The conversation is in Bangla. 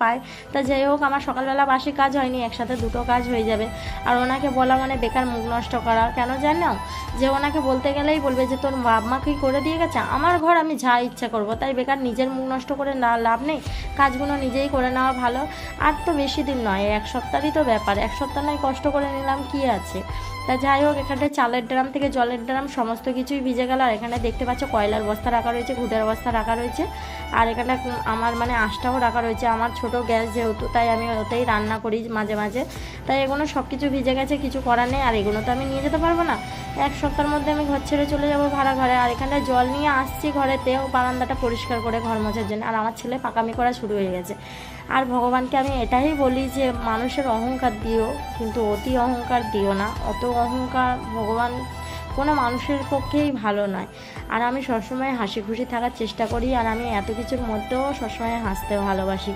পায়। তা যাই হোক, আমার সকালবেলা বাসি কাজ হয়নি, একসাথে দুটো কাজ হয়ে যাবে। আর ওনাকে বলা মানে বেকার মুখ নষ্ট করা। কেন জানো, যে ওনাকে বলতে গেলেই বলবে যে তোর বাপ মা কি করে দিয়ে গেছে, আমার ঘর আমি যা ইচ্ছা করব, তাই বেকার নিজের মুখ নষ্ট করে না লাভ নেই, কাজগুলো নিজেই করে নেওয়া ভালো। আর তো বেশি দিন নয়, 1 সপ্তাহই তো ব্যাপার, 1 সপ্তাহ নয় কষ্ট করে নিলাম, কি আছে। তা যাই হোক, এখানে চালের ড্রাম থেকে জলের ড্রাম সমস্ত কিছুই ভিজে গেল। আর এখানে দেখতে পাচ্ছ কয়লার বস্তা রাখা রয়েছে, ঘুটের বস্তা রাখা রয়েছে। আর এখানে আমার মানে আঁশটাও রাখা রয়েছে, আমার ছোট গ্যাস যেহেতু, তাই আমি ওতেই রান্না করি মাঝে মাঝে। তাই এগুলো সব কিছু ভিজে গেছে, কিছু করার নেই। আর এগুলো তো আমি নিয়ে যেতে পারবো না, 1 সপ্তাহের মধ্যে আমি ঘর ছেড়ে চলে যাবো ভাড়া ঘরে। আর এখানে জল নিয়ে আসছি ঘরেতেও, বারান্দাটা পরিষ্কার করে ঘর মোছার জন্য। আর আমার ছেলে পাকামি করা শুরু হয়ে গেছে। আর ভগবানকে আমি এটাই বলি যে মানুষের অহংকার দিও, কিন্তু অতি অহংকার দিও না। অত অহংকার ভগবান কোনো মানুষের পক্ষেই ভালো নয়। আর আমি সবসময় হাসি খুশি থাকার চেষ্টা করি, আর আমি এত কিছুর মধ্যেও সবসময় হাসতে ভালোবাসি।